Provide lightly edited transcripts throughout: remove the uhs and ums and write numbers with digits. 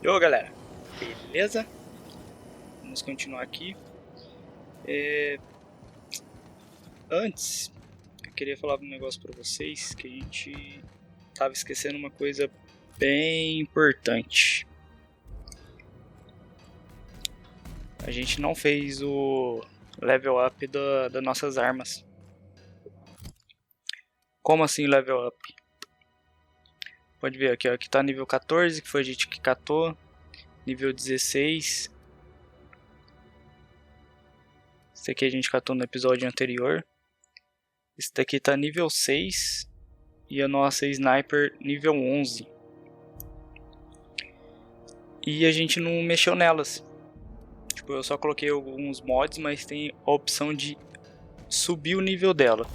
Ô galera, beleza? Vamos continuar aqui. Antes, eu queria falar um negócio pra vocês, que a gente tava esquecendo uma coisa bem importante. A gente não fez o level up das nossas armas. Como assim level up? Pode ver aqui, ó, aqui tá nível 14, que foi a gente que catou. Nível 16. Esse aqui a gente catou no episódio anterior. Esse daqui tá nível 6. E a nossa sniper nível 11. E a gente não mexeu nelas. Tipo, eu só coloquei alguns mods, mas tem a opção de subir o nível dela.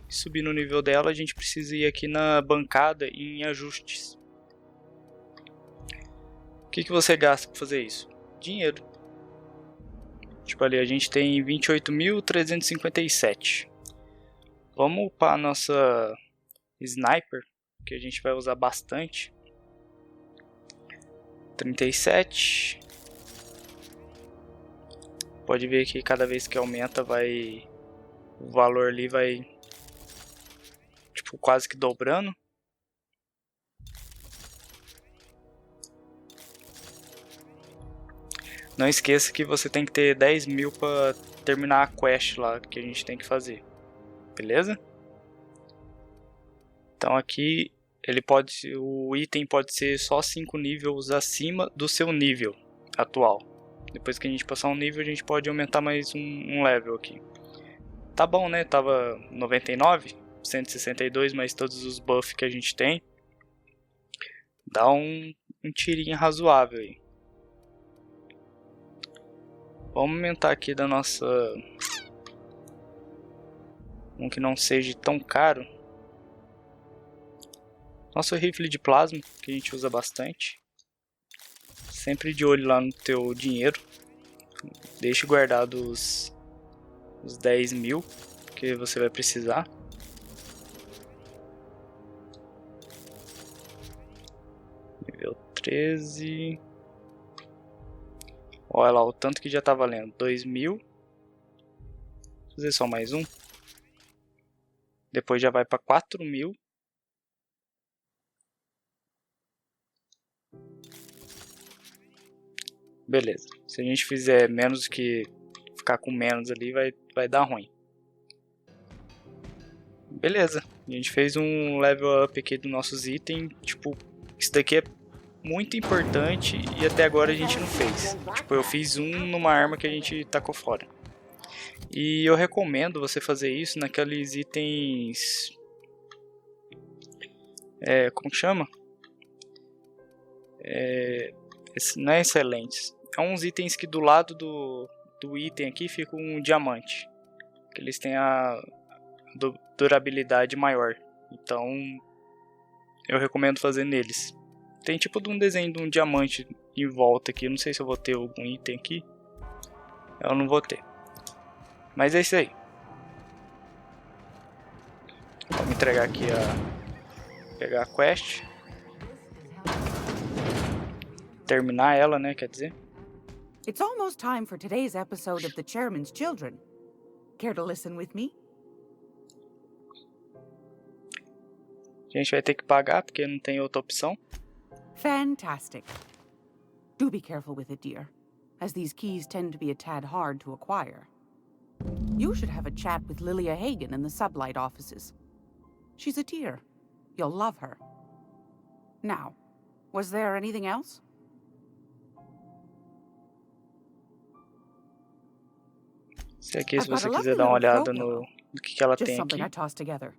E subir no nível dela, a gente precisa ir aqui na bancada e em ajustes. O que você gasta para fazer isso? Dinheiro. Tipo ali, a gente tem 28.357. Vamos upar a nossa sniper, que a gente vai usar bastante. 37. Pode ver que cada vez que aumenta o valor ali vai tipo quase que dobrando. Não esqueça que você tem que ter 10 mil para terminar a quest lá que a gente tem que fazer. Beleza? Então aqui o item pode ser só 5 níveis acima do seu nível atual. Depois que a gente passar um nível, a gente pode aumentar mais um level aqui. Tá bom, né? Tava 99, 162, mais todos os buffs que a gente tem. Dá um tirinho razoável aí. Vamos aumentar aqui da nossa... Um que não seja tão caro. Nosso rifle de plasma, que a gente usa bastante. Sempre de olho lá no teu dinheiro. Deixe guardado os 10 mil, que você vai precisar. Nível 13. Olha lá o tanto que já tá valendo. 2 mil. Vou fazer só mais um. Depois já vai para 4 mil. Beleza. Se a gente fizer menos que ficar com menos ali, vai dar ruim. Beleza. A gente fez um level up aqui dos nossos itens. Tipo, isso daqui é muito importante e até agora a gente não fez. Tipo, eu fiz numa arma que a gente tacou fora. E eu recomendo você fazer isso naqueles itens... como chama? Não é excelentes. É uns itens que do lado do item aqui fica um diamante. Que eles têm a durabilidade maior. Então eu recomendo fazer neles. Tem tipo de um desenho de um diamante em volta aqui. Eu não sei se eu vou ter algum item aqui. Eu não vou ter. Mas é isso aí. Vamos entregar aqui pegar a quest. Terminar ela, né, quer dizer. It's almost time for today's episode of The Chairman's Children. Care to listen with me? A gente vai ter que pagar porque não tem outra opção. Fantastic. Do be careful with it, dear, as these keys tend to be a tad hard to acquire. You should have a chat with Lilia Hagen in the Sublight offices. She's a dear. You'll love her. Now, was there anything else? Esse aqui, se você quiser dar uma olhada no que ela tem aqui. I tossed together.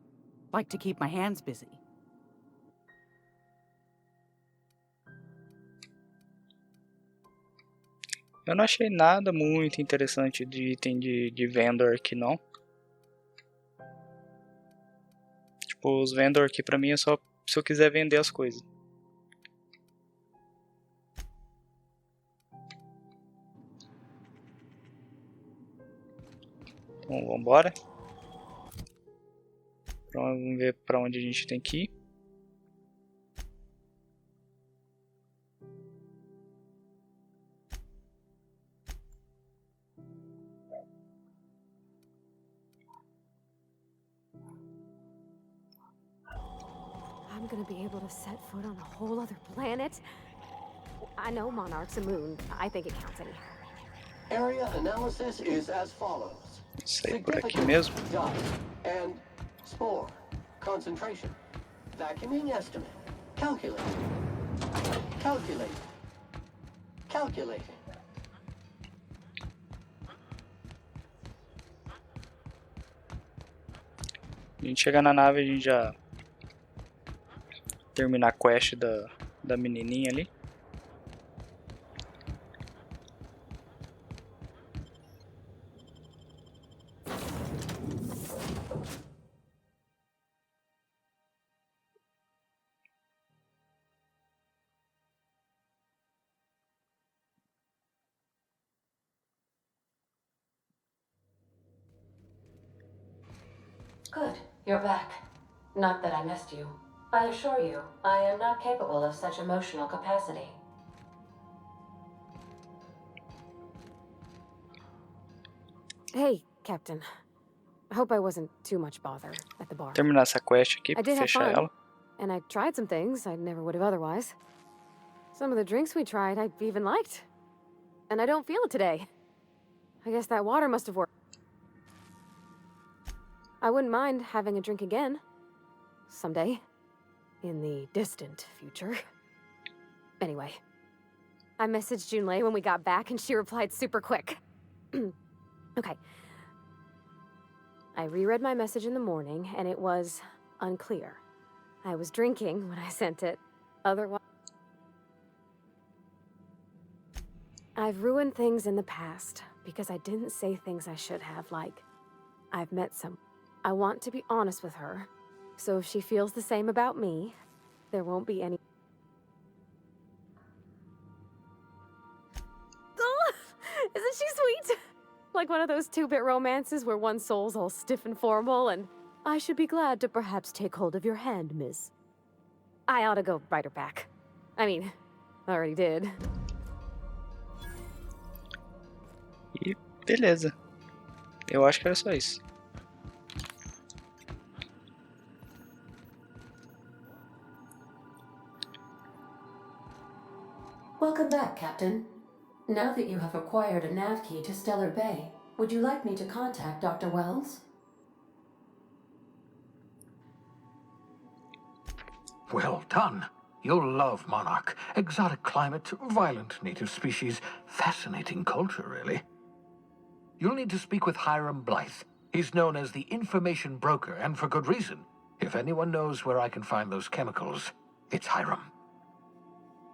Like to keep my hands busy. Eu não achei nada muito interessante de item de vendor aqui não. Tipo, os vendor aqui pra mim é só se eu quiser vender as coisas. Então vambora. Vamos ver pra onde a gente tem que ir. gonna be able to set foot on a whole other planet. I know Monarch's a moon. I think it counts anyhow. Area analysis is as follows. Sei por aqui mesmo. Dot and spore. Concentration. Vacuuming estimate. Calculate. Calculate. Calculating. A gente chega na nave, a gente já termina a quest da menininha ali. Good, you're back. Not that I missed you. I assure you, I am not capable of such emotional capacity. Hey, Captain. I hope I wasn't too much bother at the bar. Terminar essa quest aqui I pra did have fechar fun, ela. and I tried some things I never would have otherwise. Some of the drinks we tried I even liked. And I don't feel it today. I guess that water must have worked. I wouldn't mind having a drink again. Someday. In the distant future. Anyway. I messaged Junlei when we got back and she replied super quick. Okay. I reread my message in the morning and it was unclear. I was drinking when I sent it. Otherwise... I've ruined things in the past because I didn't say things I should have, like, I've met some. I want to be honest with her, so if she feels the same about me, there won't be any... Oh, isn't she sweet? Like one of those two-bit romances where one soul's all stiff and formal and, I should be glad to perhaps take hold of your hand, miss. I ought to go write her back. I mean, I already did. E beleza. Eu acho que era só isso. Welcome back, Captain. Now that you have acquired a nav key to Stellar Bay, would you like me to contact Dr. Wells? Well done. You'll love Monarch. Exotic climate, violent native species, fascinating culture, really. You'll need to speak with Hiram Blythe. He's known as the information broker, and for good reason. If anyone knows where I can find those chemicals, it's Hiram.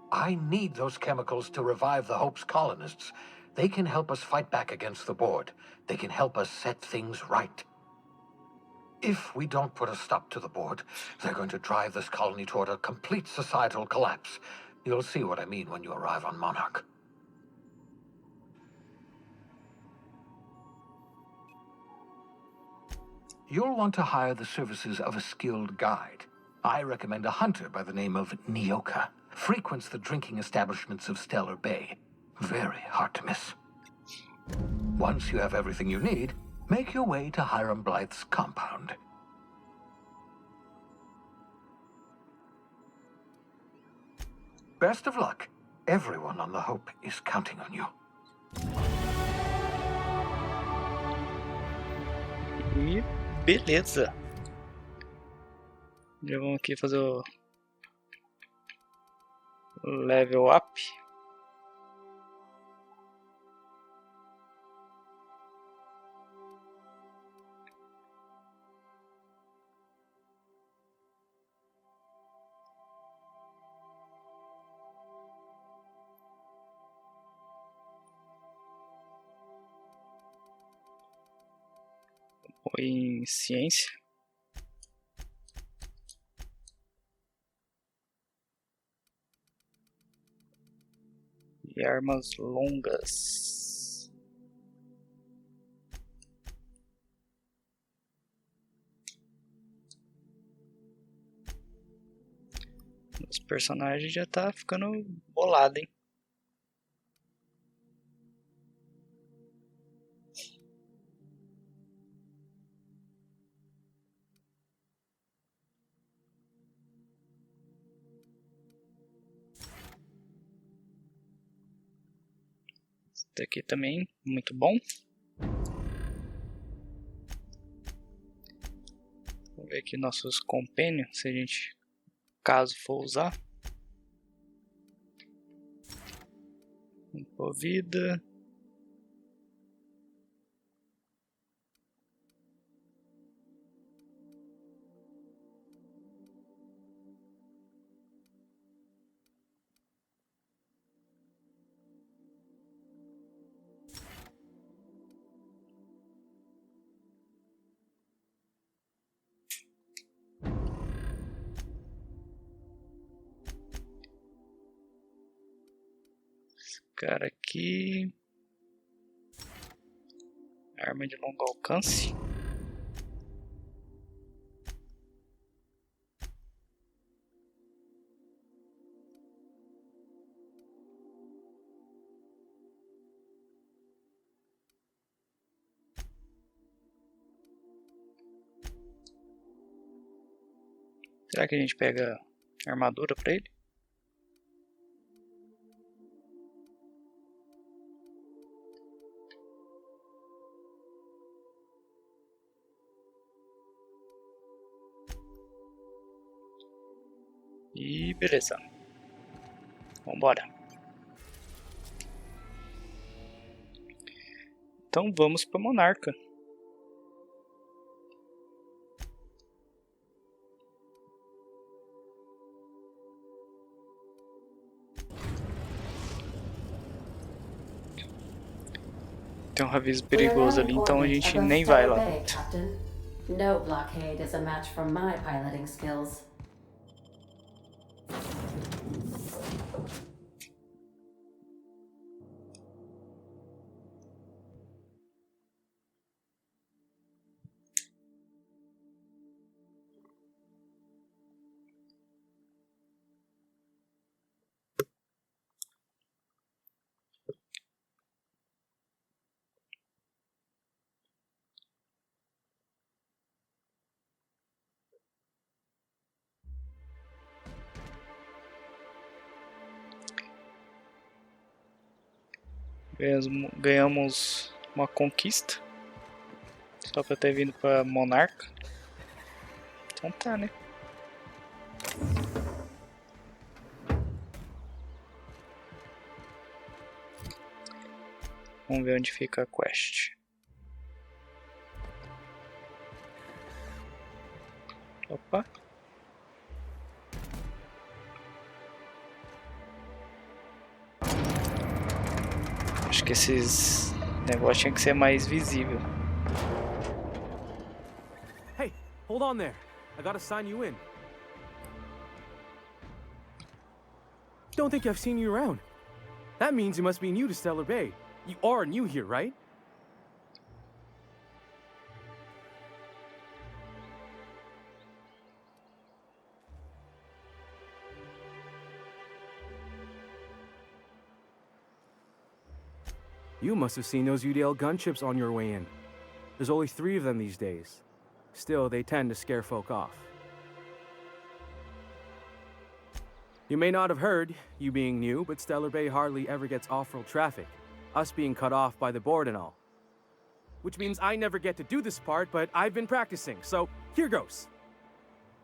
I need those chemicals to revive the Hope's colonists. They can help us fight back against the Board. They can help us set things right. If we don't put a stop to the Board, they're going to drive this colony toward a complete societal collapse. You'll see what I mean when you arrive on Monarch. You'll want to hire the services of a skilled guide. I recommend a hunter by the name of Nyoka. Frequents the drinking establishments of Stellar Bay. Very hard to miss. Once you have everything you need, make your way to Hiram Blythe's compound. Best of luck. Everyone on the Hope is counting on you. E beleza. Já vamos aqui fazer o level up. Em ciência. E armas longas. Os personagens já tá ficando bolado, hein? Até aqui também, muito bom. Vamos ver aqui nossos companions, se a gente, caso for usar. Impor vida. Cara aqui, arma de longo alcance. Será que a gente pega armadura pra ele? E beleza. Vambora. Então vamos para Monarca. Tem um aviso perigoso ali, então a gente nem vai lá. No blockade is a match for my piloting skills. Ganhamos uma conquista. Só pra ter vindo pra Monarca. Então tá, né? Vamos ver onde fica a quest. Opa. Acho que esses negócios tinham que ser mais visível. Hey, hold on there. I gotta sign you in. Don't think I've seen you around. That means you must be new to Stellar Bay. You are new here, right? You must have seen those UDL gunships on your way in. There's only 3 of them these days. Still, they tend to scare folk off. You may not have heard, you being new, but Stellar Bay hardly ever gets off-road traffic, us being cut off by the board and all. Which means I never get to do this part, but I've been practicing, so here goes.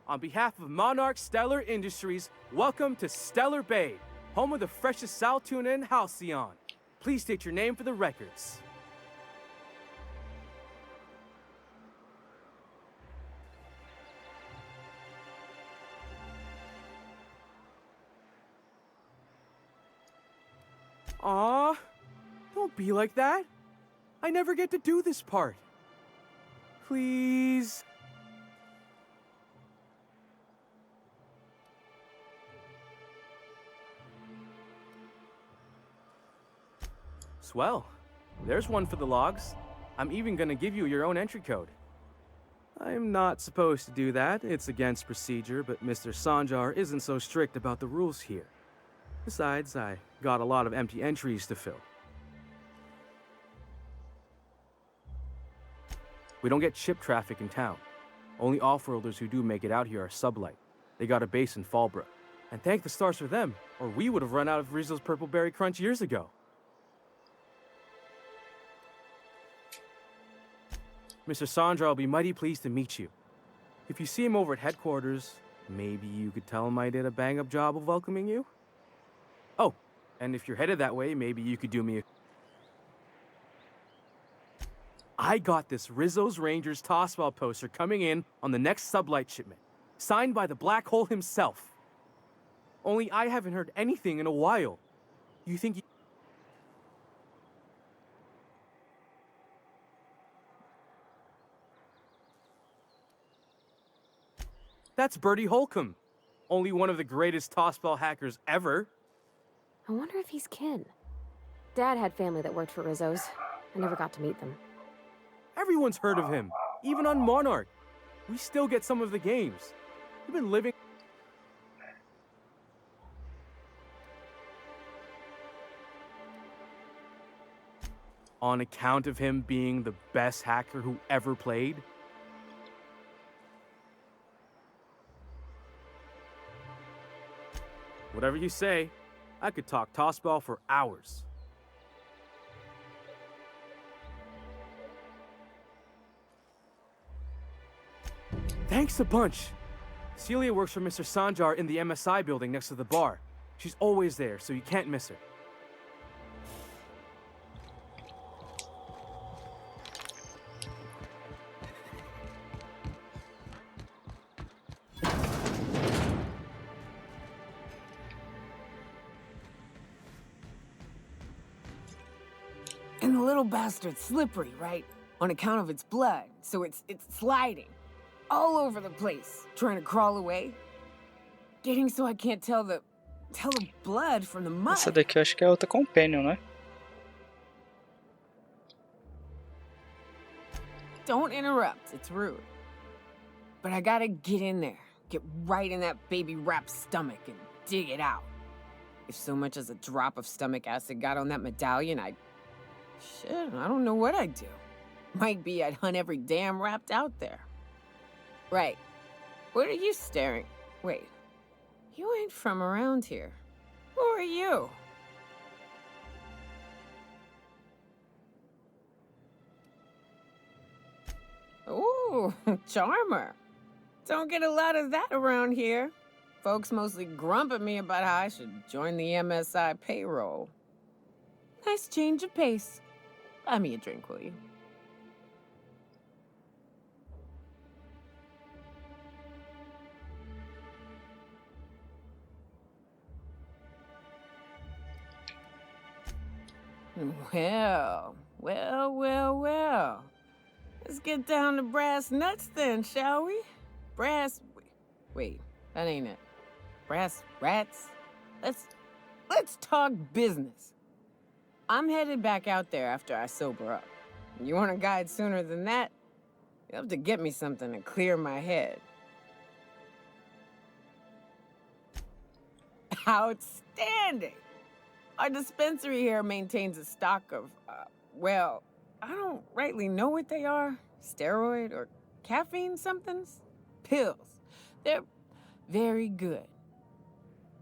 On behalf of Monarch Stellar Industries, welcome to Stellar Bay, home of the freshest sal tuna and halcyon. Please state your name for the records. Aw, don't be like that. I never get to do this part. Please. Swell. There's one for the logs. I'm even gonna give you your own entry code. I'm not supposed to do that. It's against procedure, but Mr. Sanjar isn't so strict about the rules here. Besides, I got a lot of empty entries to fill. We don't get ship traffic in town. Only off-worlders who do make it out here are Sublight. They got a base in Fallbrook. And thank the stars for them, or we would have run out of Rizzo's Purple Berry Crunch years ago. Mr. Sandra will be mighty pleased to meet you. If you see him over at headquarters, maybe you could tell him I did a bang-up job of welcoming you? Oh, and if you're headed that way, maybe you could do me a... I got this Rizzo's Rangers tossball poster coming in on the next sublight shipment, signed by the Black Hole himself. Only I haven't heard anything in a while. You think you... That's Bertie Holcomb, only one of the greatest tossball hackers ever. I wonder if he's kin. Dad had family that worked for Rizzo's. I never got to meet them. Everyone's heard of him, even on Monarch. We still get some of the games. We've been living... On account of him being the best hacker who ever played? Whatever you say, I could talk tossball for hours. Thanks a bunch. Celia works for Mr. Sanjar in the MSI building next to the bar. She's always there, so you can't miss her. And the little bastard's slippery, right? On account of its blood, so it's sliding. All over the place, trying to crawl away. Getting so I can't tell the blood from the mud. Essa daqui eu acho que é outra companion, né? Don't interrupt, it's rude. But I gotta get in there, get right in that baby rap's stomach and dig it out. If so much as a drop of stomach acid got on that medallion, shit, I don't know what I'd do. Might be I'd hunt every damn rapt out there. Right. What are you staring? Wait. You ain't from around here. Who are you? Ooh, charmer. Don't get a lot of that around here. Folks mostly grump at me about how I should join the MSI payroll. Nice change of pace. Buy me a drink, will you? Well. Let's get down to brass nuts then, shall we? Wait, that ain't it. Brass rats? Let's talk business. I'm headed back out there after I sober up. You want a guide sooner than that? You'll have to get me something to clear my head. Outstanding! Our dispensary here maintains a stock of, well, I don't rightly know what they are. Steroid or caffeine somethings? Pills. They're very good.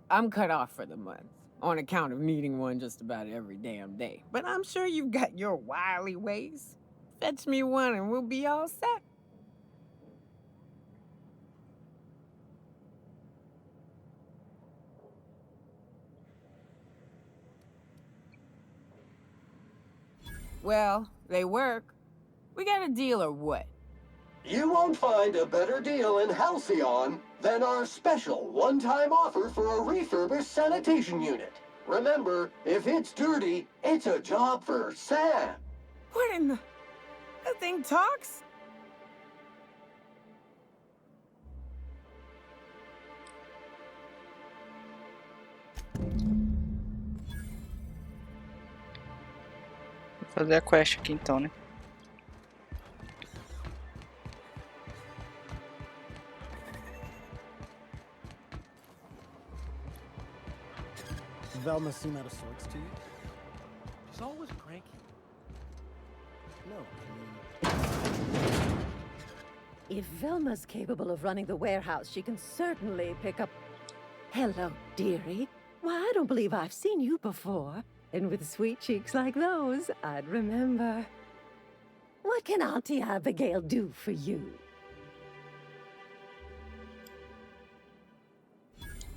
I'm cut off for the month, on account of needing one just about every damn day. But I'm sure you've got your wily ways. Fetch me one and we'll be all set. Well, they work. We got a deal or what? You won't find a better deal in Halcyon than our special one-time offer for a refurbished sanitation unit. Remember, if it's dirty, it's a job for Sam. What in the... That thing talks? Vou fazer a quest aqui então, né? Velma seem out of sorts to you? She's always cranky. No, I mean... If Velma's capable of running the warehouse, she can certainly pick up... Hello, dearie. Why, I don't believe I've seen you before. And with sweet cheeks like those, I'd remember. What can Auntie Abigail do for you?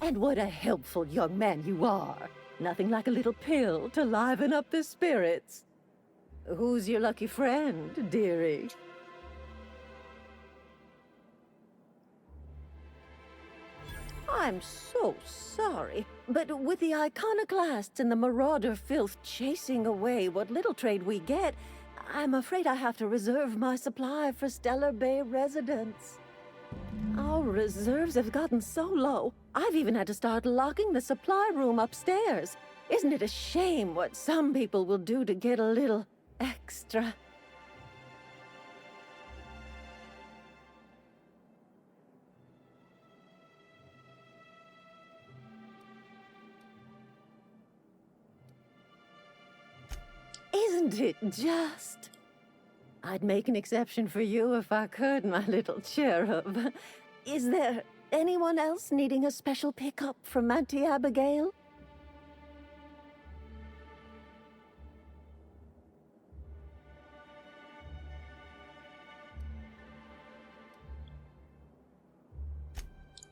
And what a helpful young man you are. Nothing like a little pill to liven up the spirits. Who's your lucky friend, dearie? I'm so sorry, but with the iconoclasts and the marauder filth chasing away what little trade we get, I'm afraid I have to reserve my supply for Stellar Bay residents. Our reserves have gotten so low, I've even had to start locking the supply room upstairs. Isn't it a shame what some people will do to get a little extra? Isn't it just? I'd make an exception for you if I could, my little cherub. Is there anyone else needing a special pickup from Auntie Abigail?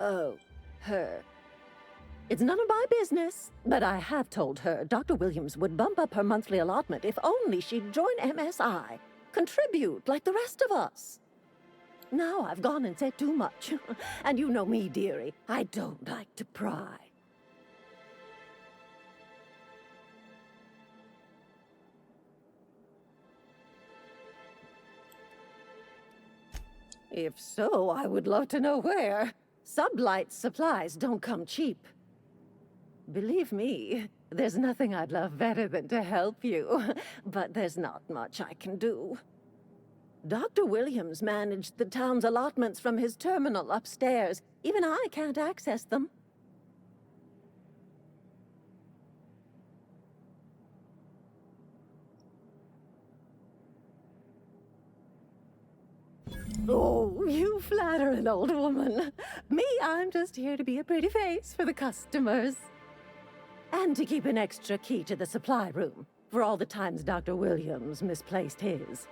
Oh, her. It's none of my business, but I have told her Dr. Williams would bump up her monthly allotment if only she'd join MSI. Contribute like the rest of us. Now I've gone and said too much. And you know me, dearie. I don't like to pry. If so, I would love to know where. Sublight supplies don't come cheap. Believe me, there's nothing I'd love better than to help you, but there's not much I can do. Dr. Williams managed the town's allotments from his terminal upstairs. Even I can't access them. Oh, you flatter an old woman. Me, I'm just here to be a pretty face for the customers. And to keep an extra key to the supply room, for all the times Dr. Williams misplaced his.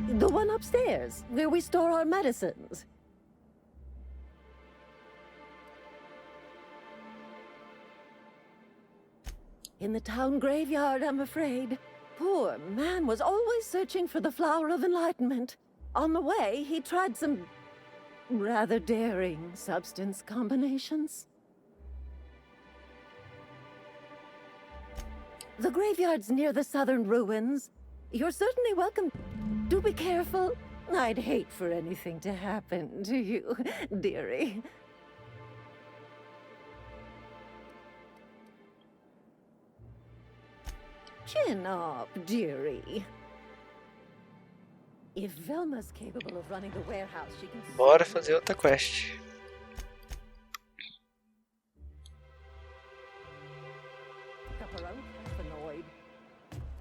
The one upstairs, where we store our medicines. In the town graveyard, I'm afraid. Poor man was always searching for the flower of enlightenment. On the way, he tried some rather daring substance combinations. The graveyard's near the southern ruins. You're certainly welcome. Do be careful. I'd hate for anything to happen to you, dearie. Chin up, dearie. If Velma's capable of running the warehouse, she can... Bora fazer outra quest.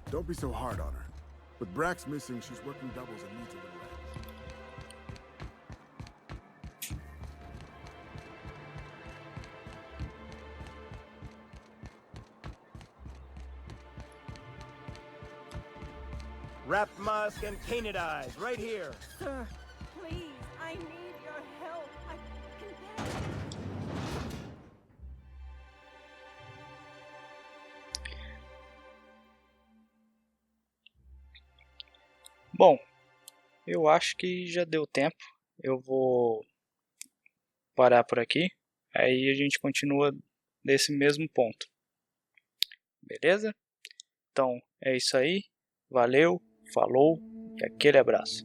Don't be so hard on her. With Brax missing, she's working doubles and needs a little rest. Wrap musk and canid eyes, right here. Sir, please, I need your help. I can... Bom, eu acho que já deu tempo. Eu vou parar por aqui. Aí a gente continua nesse mesmo ponto. Beleza? Então é isso aí. Valeu, falou e aquele abraço.